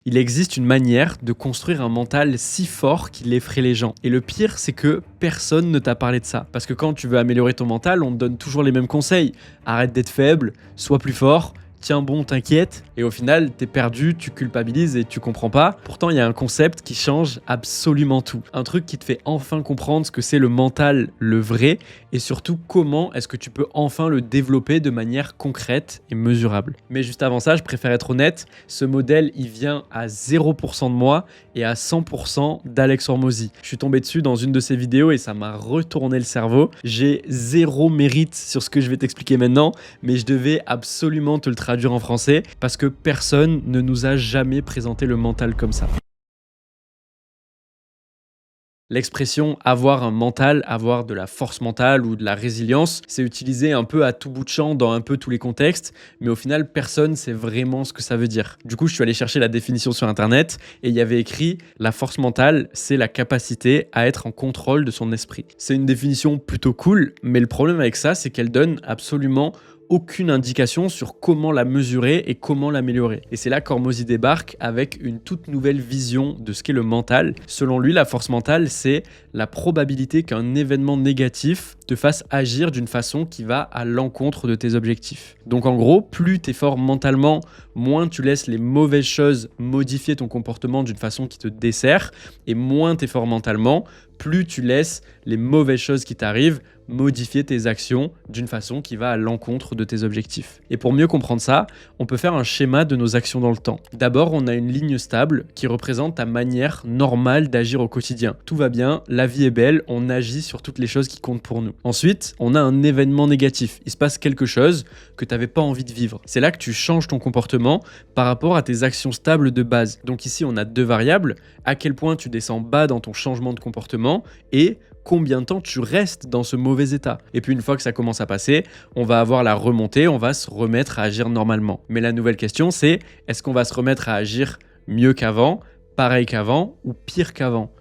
Il existe une manière de construire un mental si fort qu'il effraie les gens. Et le pire, c'est que personne ne t'a parlé de ça. Parce que quand tu veux améliorer ton mental, on te donne toujours les mêmes conseils. Arrête d'être faible, sois plus fort, tiens bon, t'inquiète. Et au final, t'es perdu, tu culpabilises et tu comprends pas. Pourtant, il y a un concept qui change absolument tout. Un truc qui te fait enfin comprendre ce que c'est le mental, le vrai, et surtout comment est-ce que tu peux enfin le développer de manière concrète et mesurable. Mais juste avant ça, je préfère être honnête, ce modèle, il vient à 0% de moi et à 100% d'Alex Hormozy. Je suis tombé dessus dans une de ses vidéos et ça m'a retourné le cerveau. J'ai zéro mérite sur ce que je vais t'expliquer maintenant, mais je devais absolument te le traduire en français parce que personne ne nous a jamais présenté le mental comme ça. L'expression avoir un mental, avoir de la force mentale ou de la résilience, c'est utilisé un peu à tout bout de champ dans un peu tous les contextes, mais au final, personne sait vraiment ce que ça veut dire. Du coup, je suis allé chercher la définition sur Internet et il y avait écrit « La force mentale, c'est la capacité à être en contrôle de son esprit ». C'est une définition plutôt cool, mais le problème avec ça, c'est qu'elle donne absolument aucune indication sur comment la mesurer et comment l'améliorer. Et c'est là qu'Hormozy débarque avec une toute nouvelle vision de ce qu'est le mental. Selon lui, la force mentale, c'est la probabilité qu'un événement négatif te fasse agir d'une façon qui va à l'encontre de tes objectifs. Donc en gros, plus tu es fort mentalement, moins tu laisses les mauvaises choses modifier ton comportement d'une façon qui te dessert, et moins tu es fort mentalement, plus tu laisses les mauvaises choses qui t'arrivent modifier tes actions d'une façon qui va à l'encontre de tes objectifs. Et pour mieux comprendre ça, on peut faire un schéma de nos actions dans le temps. D'abord, on a une ligne stable qui représente ta manière normale d'agir au quotidien. Tout va bien, la vie est belle, on agit sur toutes les choses qui comptent pour nous. Ensuite, on a un événement négatif. Il se passe quelque chose que tu n'avais pas envie de vivre. C'est là que tu changes ton comportement par rapport à tes actions stables de base. Donc ici, on a deux variables. À quel point tu descends bas dans ton changement de comportement et combien de temps tu restes dans ce mauvais état. Et puis une fois que ça commence à passer, on va avoir la remontée, on va se remettre à agir normalement. Mais la nouvelle question, c'est est-ce qu'on va se remettre à agir mieux qu'avant, pareil qu'avant ou pire qu'avant ?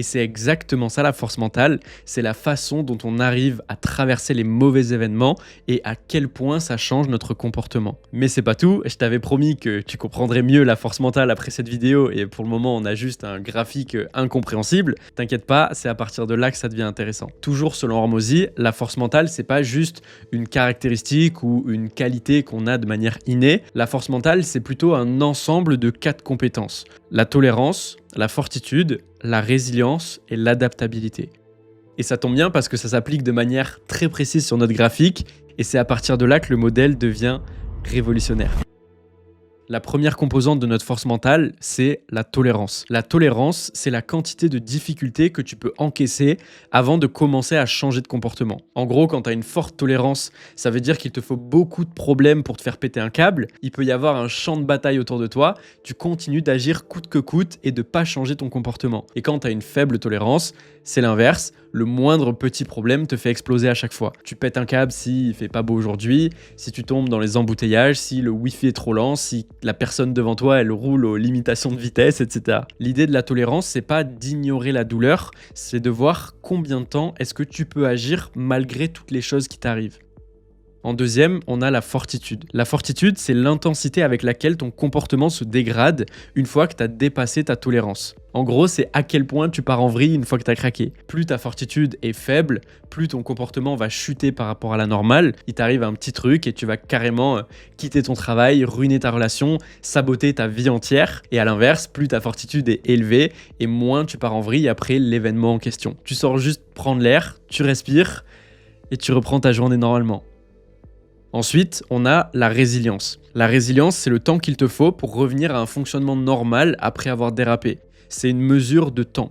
Et c'est exactement ça la force mentale, c'est la façon dont on arrive à traverser les mauvais événements et à quel point ça change notre comportement. Mais c'est pas tout, je t'avais promis que tu comprendrais mieux la force mentale après cette vidéo et pour le moment on a juste un graphique incompréhensible. T'inquiète pas, c'est à partir de là que ça devient intéressant. Toujours selon Hormozy, la force mentale c'est pas juste une caractéristique ou une qualité qu'on a de manière innée. La force mentale c'est plutôt un ensemble de 4 compétences. La tolérance, la fortitude, la résilience et l'adaptabilité. Et ça tombe bien parce que ça s'applique de manière très précise sur notre graphique et c'est à partir de là que le modèle devient révolutionnaire. La première composante de notre force mentale, c'est la tolérance. La tolérance, c'est la quantité de difficultés que tu peux encaisser avant de commencer à changer de comportement. En gros, quand tu as une forte tolérance, ça veut dire qu'il te faut beaucoup de problèmes pour te faire péter un câble. Il peut y avoir un champ de bataille autour de toi. Tu continues d'agir coûte que coûte et de pas changer ton comportement. Et quand tu as une faible tolérance, c'est l'inverse. Le moindre petit problème te fait exploser à chaque fois. Tu pètes un câble s'il fait pas beau aujourd'hui, si tu tombes dans les embouteillages, si le wifi est trop lent, si la personne devant toi elle roule aux limitations de vitesse, etc. L'idée de la tolérance, c'est pas d'ignorer la douleur, c'est de voir combien de temps est-ce que tu peux agir malgré toutes les choses qui t'arrivent. En deuxième, on a la fortitude. La fortitude, c'est l'intensité avec laquelle ton comportement se dégrade une fois que tu as dépassé ta tolérance. En gros, c'est à quel point tu pars en vrille une fois que tu as craqué. Plus ta fortitude est faible, plus ton comportement va chuter par rapport à la normale. Il t'arrive un petit truc et tu vas carrément quitter ton travail, ruiner ta relation, saboter ta vie entière. Et à l'inverse, plus ta fortitude est élevée et moins tu pars en vrille après l'événement en question. Tu sors juste prendre l'air, tu respires et tu reprends ta journée normalement. Ensuite, on a la résilience. La résilience, c'est le temps qu'il te faut pour revenir à un fonctionnement normal après avoir dérapé. C'est une mesure de temps.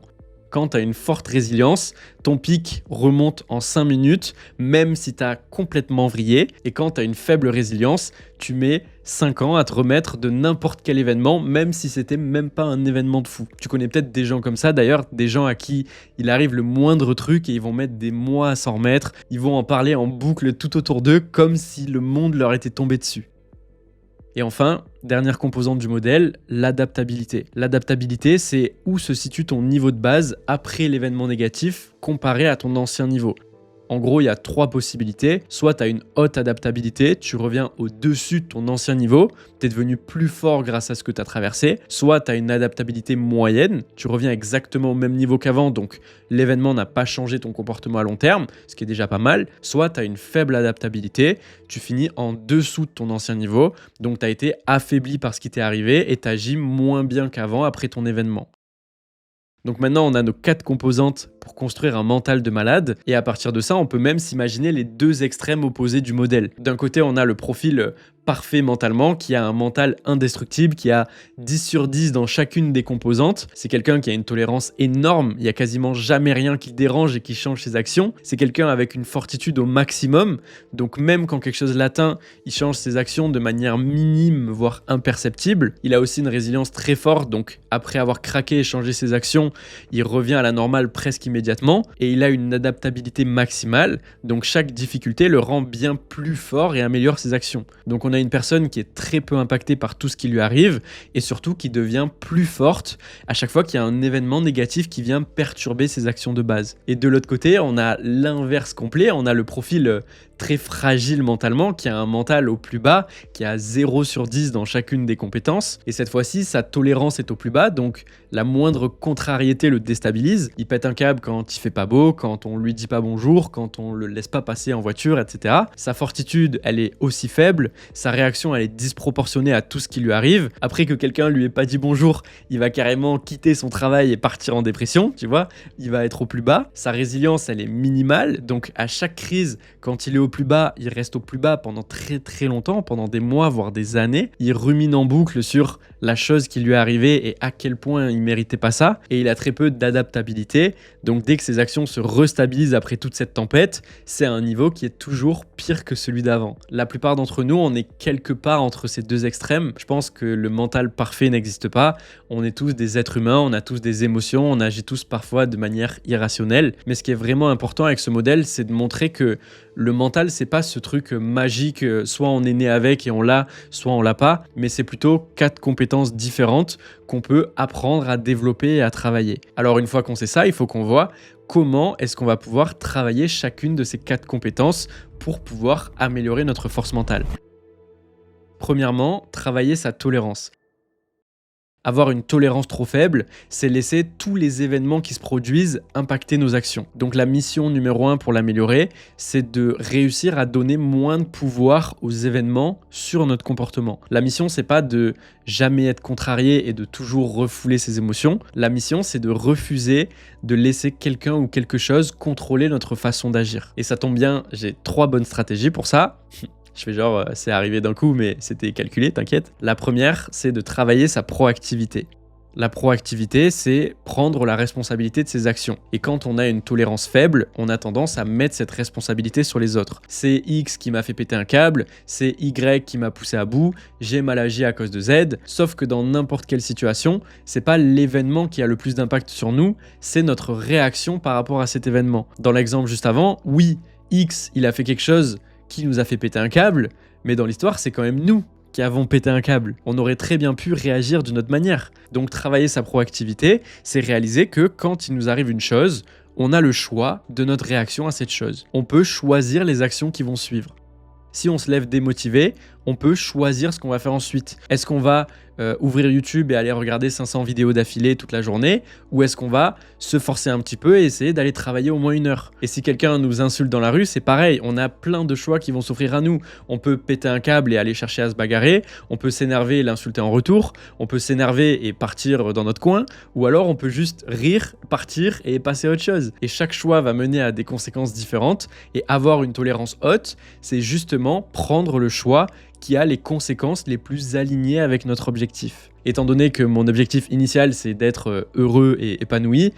Quand tu as une forte résilience, ton pic remonte en 5 minutes, même si tu as complètement vrillé. Et quand tu as une faible résilience, tu mets 5 ans à te remettre de n'importe quel événement, même si c'était même pas un événement de fou. Tu connais peut-être des gens comme ça, d'ailleurs, des gens à qui il arrive le moindre truc et ils vont mettre des mois à s'en remettre. Ils vont en parler en boucle tout autour d'eux, comme si le monde leur était tombé dessus. Et enfin, dernière composante du modèle, l'adaptabilité. L'adaptabilité, c'est où se situe ton niveau de base après l'événement négatif comparé à ton ancien niveau. En gros, il y a 3 possibilités. Soit tu as une haute adaptabilité, tu reviens au-dessus de ton ancien niveau, tu es devenu plus fort grâce à ce que tu as traversé. Soit tu as une adaptabilité moyenne, tu reviens exactement au même niveau qu'avant, donc l'événement n'a pas changé ton comportement à long terme, ce qui est déjà pas mal. Soit tu as une faible adaptabilité, tu finis en dessous de ton ancien niveau, donc tu as été affaibli par ce qui t'est arrivé et tu agis moins bien qu'avant après ton événement. Donc maintenant, on a nos 4 composantes pour construire un mental de malade. Et à partir de ça, on peut même s'imaginer les 2 extrêmes opposés du modèle. D'un côté, on a le profil parfait mentalement, qui a un mental indestructible, qui a 10 sur 10 dans chacune des composantes. C'est quelqu'un qui a une tolérance énorme, il n'y a quasiment jamais rien qui le dérange et qui change ses actions. C'est quelqu'un avec une fortitude au maximum, donc même quand quelque chose l'atteint, il change ses actions de manière minime, voire imperceptible. Il a aussi une résilience très forte, donc après avoir craqué et changé ses actions, il revient à la normale presque immédiatement. Et il a une adaptabilité maximale, donc chaque difficulté le rend bien plus fort et améliore ses actions. Donc on a une personne qui est très peu impactée par tout ce qui lui arrive et surtout qui devient plus forte à chaque fois qu'il y a un événement négatif qui vient perturber ses actions de base. Et de l'autre côté, on a l'inverse complet, on a le profil très fragile mentalement, qui a un mental au plus bas, qui a 0 sur 10 dans chacune des compétences. Et cette fois-ci, sa tolérance est au plus bas, donc la moindre contrariété le déstabilise. Il pète un câble quand il fait pas beau, quand on lui dit pas bonjour, quand on le laisse pas passer en voiture, etc. Sa fortitude, elle est aussi faible, sa réaction, elle est disproportionnée à tout ce qui lui arrive. Après que quelqu'un lui ait pas dit bonjour, il va carrément quitter son travail et partir en dépression, tu vois. Il va être au plus bas. Sa résilience, elle est minimale, donc à chaque crise, quand il est au plus bas, il reste au plus bas pendant très très longtemps, pendant des mois, voire des années. Il rumine en boucle sur la chose qui lui est arrivée et à quel point il méritait pas ça. Et il a très peu d'adaptabilité. Donc dès que ses actions se restabilisent après toute cette tempête, c'est un niveau qui est toujours pire que celui d'avant. La plupart d'entre nous, on est quelque part entre ces 2 extrêmes. Je pense que le mental parfait n'existe pas. On est tous des êtres humains, on a tous des émotions, on agit tous parfois de manière irrationnelle. Mais ce qui est vraiment important avec ce modèle, c'est de montrer que le mental, c'est pas ce truc magique, soit on est né avec et on l'a, soit on l'a pas, mais c'est plutôt 4 compétences différentes qu'on peut apprendre à développer et à travailler. Alors une fois qu'on sait ça, il faut qu'on voit comment est-ce qu'on va pouvoir travailler chacune de ces 4 compétences pour pouvoir améliorer notre force mentale. Premièrement, travailler sa tolérance. Avoir une tolérance trop faible, c'est laisser tous les événements qui se produisent impacter nos actions. Donc la mission numéro 1 pour l'améliorer, c'est de réussir à donner moins de pouvoir aux événements sur notre comportement. La mission, c'est pas de jamais être contrarié et de toujours refouler ses émotions. La mission, c'est de refuser de laisser quelqu'un ou quelque chose contrôler notre façon d'agir. Et ça tombe bien, j'ai 3 bonnes stratégies pour ça. Je fais genre, c'est arrivé d'un coup, mais c'était calculé, t'inquiète. La première, c'est de travailler sa proactivité. La proactivité, c'est prendre la responsabilité de ses actions. Et quand on a une tolérance faible, on a tendance à mettre cette responsabilité sur les autres. C'est X qui m'a fait péter un câble, c'est Y qui m'a poussé à bout, j'ai mal agi à cause de Z. Sauf que dans n'importe quelle situation, c'est pas l'événement qui a le plus d'impact sur nous, c'est notre réaction par rapport à cet événement. Dans l'exemple juste avant, oui, X, il a fait quelque chose qui nous a fait péter un câble, mais dans l'histoire, c'est quand même nous qui avons pété un câble. On aurait très bien pu réagir d'une autre manière. Donc travailler sa proactivité, c'est réaliser que quand il nous arrive une chose, on a le choix de notre réaction à cette chose. On peut choisir les actions qui vont suivre. Si on se lève démotivé, on peut choisir ce qu'on va faire ensuite. Est-ce qu'on va ouvrir YouTube et aller regarder 500 vidéos d'affilée toute la journée, ou est-ce qu'on va se forcer un petit peu et essayer d'aller travailler au moins 1 heure? Et si quelqu'un nous insulte dans la rue, c'est pareil, on a plein de choix qui vont s'offrir à nous. On peut péter un câble et aller chercher à se bagarrer, on peut s'énerver et l'insulter en retour, on peut s'énerver et partir dans notre coin, ou alors on peut juste rire, partir et passer à autre chose. Et chaque choix va mener à des conséquences différentes, et avoir une tolérance haute, c'est justement prendre le choix qui a les conséquences les plus alignées avec notre objectif. Étant donné que mon objectif initial, c'est d'être heureux et épanoui,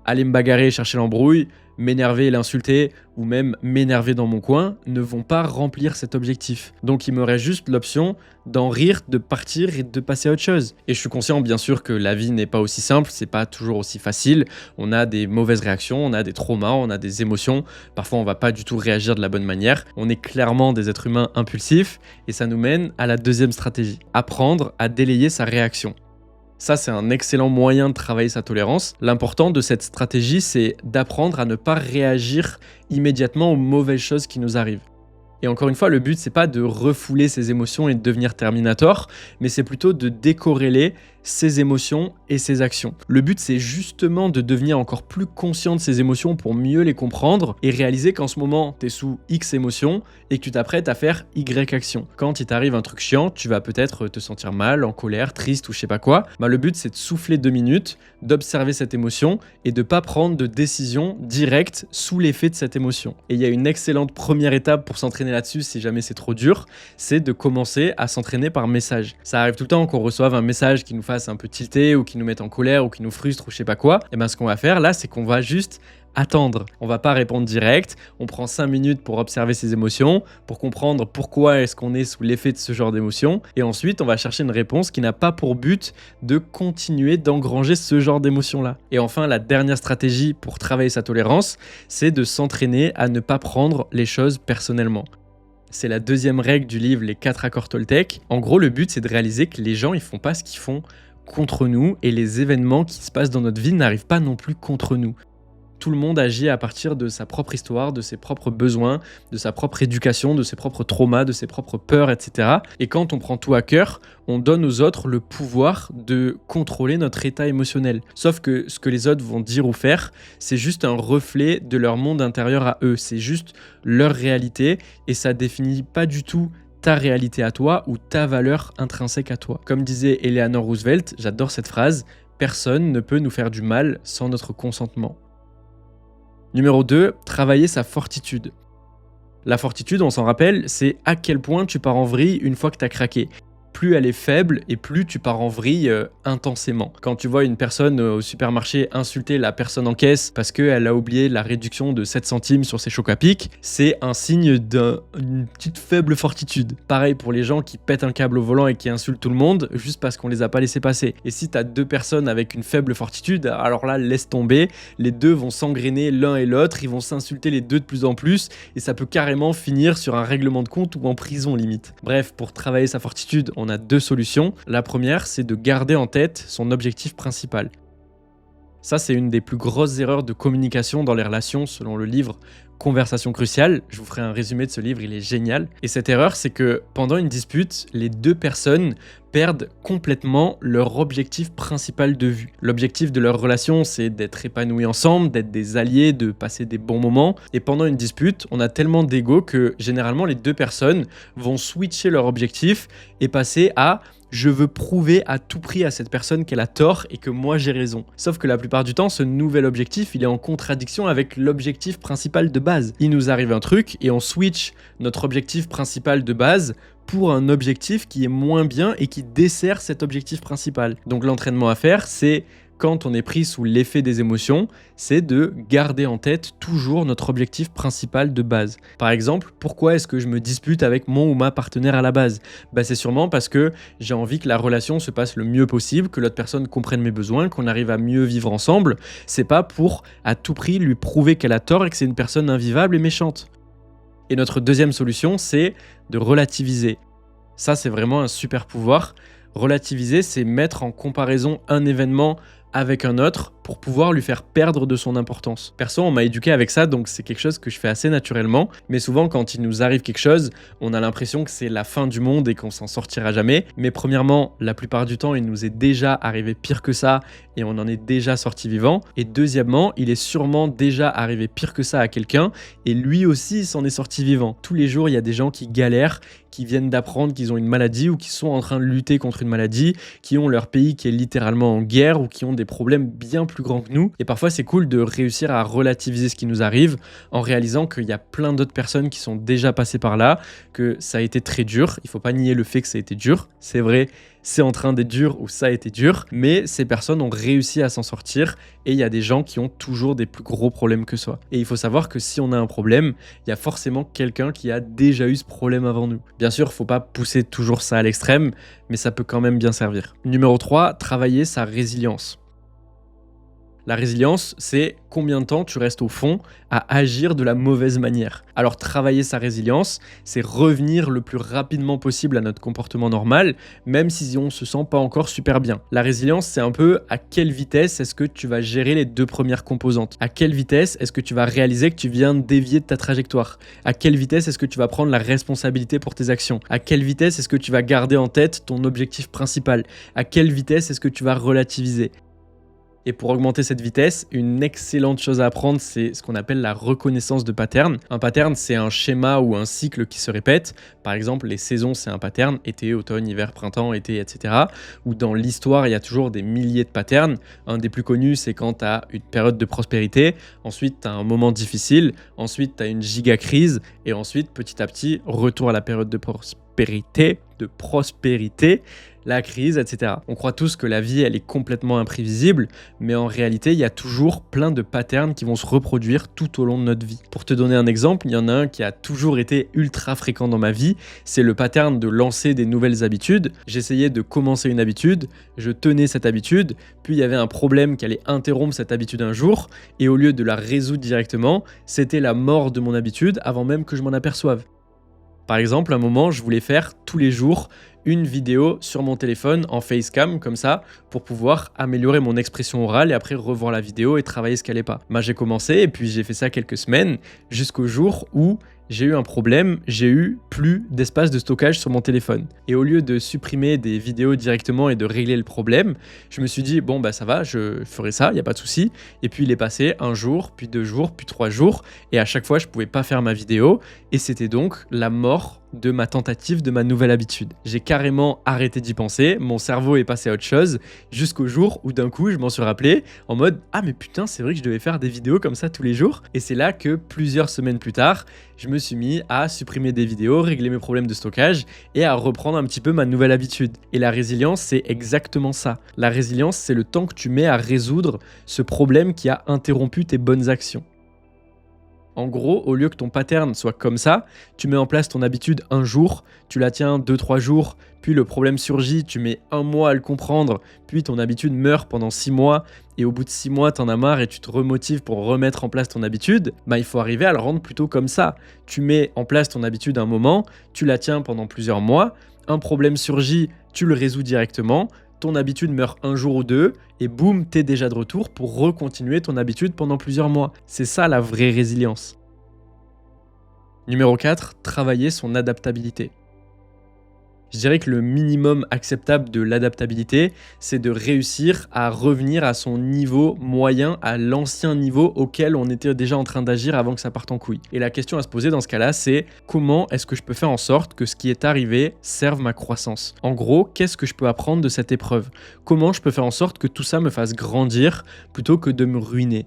aller me bagarrer, chercher l'embrouille, m'énerver et l'insulter, ou même m'énerver dans mon coin, ne vont pas remplir cet objectif. Donc il me reste juste l'option d'en rire, de partir et de passer à autre chose. Et je suis conscient bien sûr que la vie n'est pas aussi simple, c'est pas toujours aussi facile. On a des mauvaises réactions, on a des traumas, on a des émotions. Parfois on va pas du tout réagir de la bonne manière. On est clairement des êtres humains impulsifs, et ça nous mène à la 2e stratégie. Apprendre à délayer sa réaction. Ça, c'est un excellent moyen de travailler sa tolérance. L'important de cette stratégie, c'est d'apprendre à ne pas réagir immédiatement aux mauvaises choses qui nous arrivent. Et encore une fois, le but, c'est pas de refouler ses émotions et de devenir Terminator, mais c'est plutôt de décorréler ses émotions et ses actions. Le but, c'est justement de devenir encore plus conscient de ses émotions pour mieux les comprendre et réaliser qu'en ce moment, tu es sous X émotions et que tu t'apprêtes à faire Y action. Quand il t'arrive un truc chiant, tu vas peut-être te sentir mal, en colère, triste ou je sais pas quoi. Le but, c'est de souffler 2 minutes, d'observer cette émotion et de pas prendre de décision directe sous l'effet de cette émotion. Et il y a une excellente première étape pour s'entraîner là-dessus si jamais c'est trop dur, c'est de commencer à s'entraîner par message. Ça arrive tout le temps qu'on reçoive un message qui nous fasse un peu tilter ou qui nous mette en colère ou qui nous frustre ou je sais pas quoi. Et ben ce qu'on va faire là, c'est qu'on va juste attendre. On va pas répondre direct, on prend 5 minutes pour observer ses émotions, pour comprendre pourquoi est-ce qu'on est sous l'effet de ce genre d'émotion, et ensuite on va chercher une réponse qui n'a pas pour but de continuer d'engranger ce genre d'émotion-là. Et enfin, la dernière stratégie pour travailler sa tolérance, c'est de s'entraîner à ne pas prendre les choses personnellement. C'est la deuxième règle du livre Les 4 accords Toltec. En gros, le but, c'est de réaliser que les gens, ils font pas ce qu'ils font contre nous, et les événements qui se passent dans notre vie n'arrivent pas non plus contre nous. Tout le monde agit à partir de sa propre histoire, de ses propres besoins, de sa propre éducation, de ses propres traumas, de ses propres peurs, etc. Et quand on prend tout à cœur, on donne aux autres le pouvoir de contrôler notre état émotionnel. Sauf que ce que les autres vont dire ou faire, c'est juste un reflet de leur monde intérieur à eux. C'est juste leur réalité et ça définit pas du tout ta réalité à toi ou ta valeur intrinsèque à toi. Comme disait Eleanor Roosevelt, j'adore cette phrase, personne ne peut nous faire du mal sans notre consentement. Numéro 2, travailler sa fortitude. La fortitude, on s'en rappelle, c'est à quel point tu pars en vrille une fois que tu as craqué. Plus elle est faible et plus tu pars en vrille intensément. Quand tu vois une personne au supermarché insulter la personne en caisse parce qu'elle a oublié la réduction de 7 centimes sur ses chocs à pic, c'est un signe d'une petite faible fortitude. Pareil pour les gens qui pètent un câble au volant et qui insultent tout le monde juste parce qu'on les a pas laissés passer. Et si tu as 2 personnes avec une faible fortitude, alors là, laisse tomber, les deux vont s'engrainer l'un et l'autre, ils vont s'insulter les deux de plus en plus et ça peut carrément finir sur un règlement de compte ou en prison limite. Bref, pour travailler sa fortitude, on a 2 solutions. La première, c'est de garder en tête son objectif principal. Ça, c'est une des plus grosses erreurs de communication dans les relations selon le livre Conversation cruciale. Je vous ferai un résumé de ce livre, il est génial. Et cette erreur, c'est que pendant une dispute, les 2 personnes perdent complètement leur objectif principal de vue. L'objectif de leur relation, c'est d'être épanouis ensemble, d'être des alliés, de passer des bons moments. Et pendant une dispute, on a tellement d'ego que généralement les 2 personnes vont switcher leur objectif et passer à je veux prouver à tout prix à cette personne qu'elle a tort et que moi j'ai raison. Sauf que la plupart du temps, ce nouvel objectif, il est en contradiction avec l'objectif principal de base. Il nous arrive un truc et on switch notre objectif principal de base pour un objectif qui est moins bien et qui dessert cet objectif principal. Donc l'entraînement à faire, c'est quand on est pris sous l'effet des émotions, c'est de garder en tête toujours notre objectif principal de base. Par exemple, pourquoi est-ce que je me dispute avec mon ou ma partenaire à la base ? C'est sûrement parce que j'ai envie que la relation se passe le mieux possible, que l'autre personne comprenne mes besoins, qu'on arrive à mieux vivre ensemble. C'est pas pour à tout prix lui prouver qu'elle a tort et que c'est une personne invivable et méchante. Et notre deuxième solution, c'est de relativiser. Ça, c'est vraiment un super pouvoir. Relativiser, c'est mettre en comparaison un événement avec un autre pour pouvoir lui faire perdre de son importance. Perso, on m'a éduqué avec ça, donc c'est quelque chose que je fais assez naturellement. Mais souvent, quand il nous arrive quelque chose, on a l'impression que c'est la fin du monde et qu'on s'en sortira jamais. Mais premièrement, la plupart du temps, il nous est déjà arrivé pire que ça et on en est déjà sorti vivant. Et deuxièmement, il est sûrement déjà arrivé pire que ça à quelqu'un et lui aussi s'en est sorti vivant. Tous les jours, il y a des gens qui galèrent, qui viennent d'apprendre qu'ils ont une maladie ou qui sont en train de lutter contre une maladie, qui ont leur pays qui est littéralement en guerre ou qui ont des problèmes bien plus grands que nous. Et parfois, c'est cool de réussir à relativiser ce qui nous arrive en réalisant qu'il y a plein d'autres personnes qui sont déjà passées par là, que ça a été très dur. Il faut pas nier le fait que ça a été dur. C'est vrai, c'est en train d'être dur ou ça a été dur, mais ces personnes ont réussi à s'en sortir et il y a des gens qui ont toujours des plus gros problèmes que soi. Et il faut savoir que si on a un problème, il y a forcément quelqu'un qui a déjà eu ce problème avant nous. Bien sûr, faut pas pousser toujours ça à l'extrême, mais ça peut quand même bien servir. Numéro 3, travailler sa résilience. La résilience, c'est combien de temps tu restes au fond à agir de la mauvaise manière. Alors travailler sa résilience, c'est revenir le plus rapidement possible à notre comportement normal, même si on se sent pas encore super bien. La résilience, c'est un peu à quelle vitesse est-ce que tu vas gérer les 2 premières composantes. À quelle vitesse est-ce que tu vas réaliser que tu viens de dévier de ta trajectoire. À quelle vitesse est-ce que tu vas prendre la responsabilité pour tes actions. À quelle vitesse est-ce que tu vas garder en tête ton objectif principal. À quelle vitesse est-ce que tu vas relativiser. Et pour augmenter cette vitesse, une excellente chose à apprendre, c'est ce qu'on appelle la reconnaissance de pattern. Un pattern, c'est un schéma ou un cycle qui se répète. Par exemple, les saisons, c'est un pattern, été, automne, hiver, printemps, été, etc. Ou dans l'histoire, il y a toujours des milliers de patterns. Un des plus connus, c'est quand tu as une période de prospérité, ensuite tu as un moment difficile, ensuite tu as une giga crise, et ensuite, petit à petit, retour à la période de prospérité, la crise, etc. On croit tous que la vie, elle est complètement imprévisible, mais en réalité, il y a toujours plein de patterns qui vont se reproduire tout au long de notre vie. Pour te donner un exemple, il y en a un qui a toujours été ultra fréquent dans ma vie, c'est le pattern de lancer des nouvelles habitudes. J'essayais de commencer une habitude, je tenais cette habitude, puis il y avait un problème qui allait interrompre cette habitude un jour, et au lieu de la résoudre directement, c'était la mort de mon habitude avant même que je m'en aperçoive. Par exemple, à un moment, je voulais faire tous les jours une vidéo sur mon téléphone en facecam, comme ça, pour pouvoir améliorer mon expression orale et après revoir la vidéo et travailler ce qu'elle n'est pas. J'ai commencé et puis j'ai fait ça quelques semaines, jusqu'au jour où j'ai eu un problème, j'ai eu plus d'espace de stockage sur mon téléphone. Et au lieu de supprimer des vidéos directement et de régler le problème, je me suis dit, bon ça va, je ferai ça, il n'y a pas de souci. Et puis il est passé un jour, puis 2 jours, puis 3 jours, et à chaque fois je pouvais pas faire ma vidéo, et c'était donc la mort de ma tentative de ma nouvelle habitude. J'ai carrément arrêté d'y penser, mon cerveau est passé à autre chose, jusqu'au jour où d'un coup je m'en suis rappelé en mode « Ah mais putain, c'est vrai que je devais faire des vidéos comme ça tous les jours ». Et c'est là que plusieurs semaines plus tard, je me suis mis à supprimer des vidéos, régler mes problèmes de stockage et à reprendre un petit peu ma nouvelle habitude. Et la résilience, c'est exactement ça. La résilience, c'est le temps que tu mets à résoudre ce problème qui a interrompu tes bonnes actions. En gros, au lieu que ton pattern soit comme ça, tu mets en place ton habitude un jour, tu la tiens 2-3 jours, puis le problème surgit, tu mets 1 mois à le comprendre, puis ton habitude meurt pendant 6 mois, et au bout de 6 mois, t'en as marre et tu te remotives pour remettre en place ton habitude, il faut arriver à le rendre plutôt comme ça. Tu mets en place ton habitude un moment, tu la tiens pendant plusieurs mois, un problème surgit, tu le résous directement, ton habitude meurt 1 jour ou 2, et boum, t'es déjà de retour pour recontinuer ton habitude pendant plusieurs mois. C'est ça la vraie résilience. Numéro 4, travailler son adaptabilité. Je dirais que le minimum acceptable de l'adaptabilité, c'est de réussir à revenir à son niveau moyen, à l'ancien niveau auquel on était déjà en train d'agir avant que ça parte en couille. Et la question à se poser dans ce cas-là, c'est comment est-ce que je peux faire en sorte que ce qui est arrivé serve ma croissance? En gros, qu'est-ce que je peux apprendre de cette épreuve? Comment je peux faire en sorte que tout ça me fasse grandir plutôt que de me ruiner?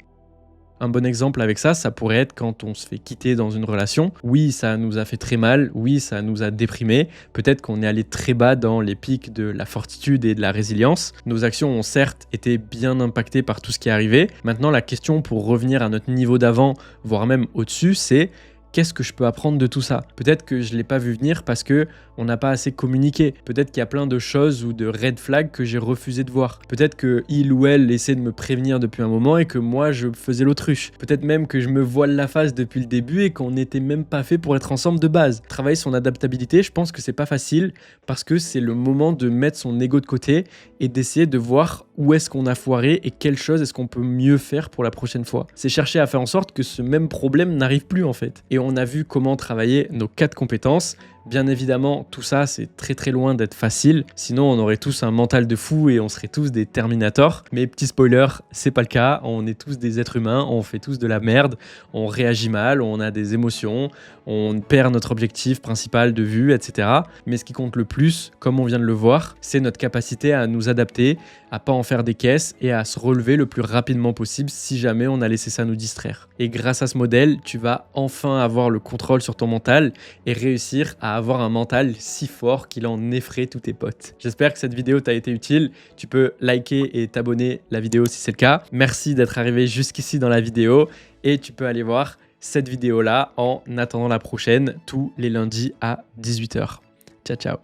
Un bon exemple avec ça, ça pourrait être quand on se fait quitter dans une relation. Oui, ça nous a fait très mal, oui, ça nous a déprimés. Peut-être qu'on est allé très bas dans les pics de la fortitude et de la résilience. Nos actions ont certes été bien impactées par tout ce qui est arrivé. Maintenant, la question pour revenir à notre niveau d'avant, voire même au-dessus, c'est qu'est-ce que je peux apprendre de tout ça? Peut-être que je ne l'ai pas vu venir parce qu'on n'a pas assez communiqué. Peut-être qu'il y a plein de choses ou de red flags que j'ai refusé de voir. Peut-être qu'il ou elle essaie de me prévenir depuis un moment et que moi je faisais l'autruche. Peut-être même que je me voile la face depuis le début et qu'on n'était même pas fait pour être ensemble de base. Travailler son adaptabilité, je pense que c'est pas facile parce que c'est le moment de mettre son ego de côté et d'essayer de voir où est-ce qu'on a foiré et quelle chose est-ce qu'on peut mieux faire pour la prochaine fois. C'est chercher à faire en sorte que ce même problème n'arrive plus en fait. Et on a vu comment travailler nos 4 compétences. Bien évidemment, tout ça, c'est très très loin d'être facile. Sinon, on aurait tous un mental de fou et on serait tous des Terminators. Mais petit spoiler, c'est pas le cas. On est tous des êtres humains, on fait tous de la merde, on réagit mal, on a des émotions, on perd notre objectif principal de vue, etc. Mais ce qui compte le plus, comme on vient de le voir, c'est notre capacité à nous adapter, à pas en faire des caisses et à se relever le plus rapidement possible si jamais on a laissé ça nous distraire. Et grâce à ce modèle, tu vas enfin avoir le contrôle sur ton mental et réussir à avoir un mental si fort qu'il en effraie tous tes potes. J'espère que cette vidéo t'a été utile. Tu peux liker et t'abonner la vidéo si c'est le cas. Merci d'être arrivé jusqu'ici dans la vidéo et tu peux aller voir cette vidéo-là en attendant la prochaine tous les lundis à 18 h. Ciao, ciao.